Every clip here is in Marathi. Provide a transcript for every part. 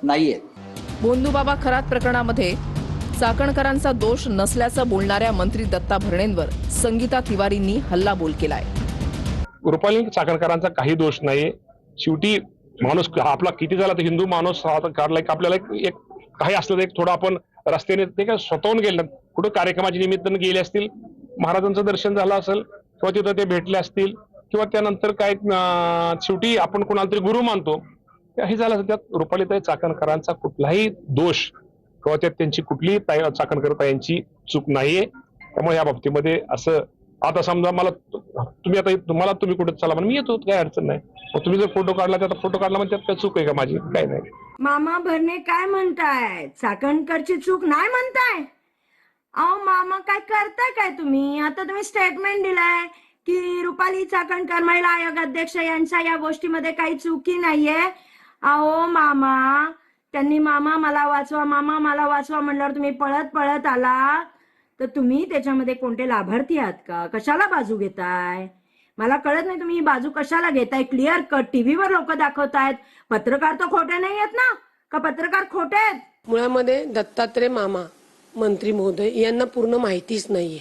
नाहीये। भोंदूबाबा खरात प्रकरणामध्ये चाकणकरांचा दोष नसल्याचं बोलणाऱ्या मंत्री दत्ता भरणेंवर संगीता तिवारींनी हल्लाबोल केलाय। रुपाली चाकणकरांचा काही दोष नाही। शेवटी माणूस आपला किती झाला तर हिंदू माणूस काढलाय, आपल्याला एक काही असलं एक थोडं आपण रस्त्याने ते काय स्वतःहून गेले, कुठं कार्यक्रमाच्या निमित्तानं गेले असतील, महाराजांचं दर्शन झालं असेल किंवा तिथं ते भेटले असतील किंवा त्यानंतर काय शेवटी आपण कोणाला तरी गुरु मानतो, हे झालं असेल। त्यात रुपालीताई चाकणकरांचा कुठलाही दोष किंवा त्यात त्यांची कुठलीही चाकणकरताईंची चूक नाहीये। त्यामुळे या बाबतीमध्ये असं आता समजा मला तुम्ही कुठे चला म्हणून मी येतो, काही अडचण नाही। तुम्ही जर फोटो काढला तर फोटो काढला म्हणजे त्यात काय चूक आहे का माझी? काही नाही। मामा भरणे काय म्हणताय? चाकणकरची चूक नाही म्हणताय? अहो मामा काय करताय काय तुम्ही? आता तुम्ही स्टेटमेंट दिलाय की रुपाली चाकणकर महिला आयोग अध्यक्ष यांच्या या गोष्टीमध्ये काही चुकी नाहीये। अहो मामा, त्यांनी मामा मला वाचवा, मामा मला वाचवा म्हणल्यावर तुम्ही पळत पळत आला, तर तुम्ही त्याच्यामध्ये कोणते लाभार्थी आहात का? कशाला बाजू घेताय? मला कळत नाही तुम्ही ही बाजू कशाला घेताय। क्लिअर कट टीव्हीवर लोक दाखवतायत, पत्रकार तर खोटे नाही आहेत ना? का पत्रकार खोटे आहेत? मुळामध्ये दत्तात्रय मामा मंत्री महोदय यांना पूर्ण माहितीच नाहीये।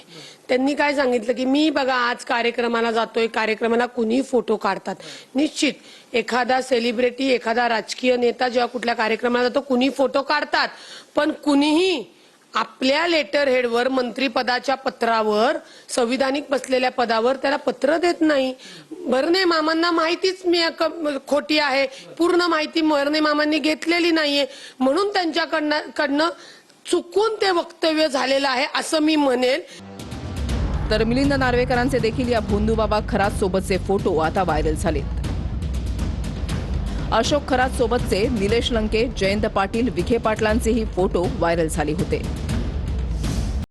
त्यांनी काय सांगितलं की मी बघा आज कार्यक्रमाला जातोय, कार्यक्रमाला कुणी फोटो काढतात। निश्चित एखादा सेलिब्रिटी, एखादा राजकीय नेता जेव्हा कुठल्या कार्यक्रमाला जातो कुणी फोटो काढतात, पण कुणीही आपल्या लेटर हेडवर मंत्रीपदाच्या पत्रावर संविधानिक बसलेल्या पदावर त्याला पत्र देत नाही। भरणे मामांना माहितीच खोटी आहे, पूर्ण माहिती भरणे मामांनी घेतलेली नाहीये, म्हणून त्यांच्याकडनं चुकून ते वक्तव्य झालेलं आहे असं मी म्हणेल। तर मिलिंद नार्वेकरांचे देखील या भोंदूबाबा खरात सोबतचे फोटो आता व्हायरल झालेत। अशोक खरात सोबतचे निलेश लंके, जयंत पाटील, विखे पाटलांचेही फोटो व्हायरल झाले होते।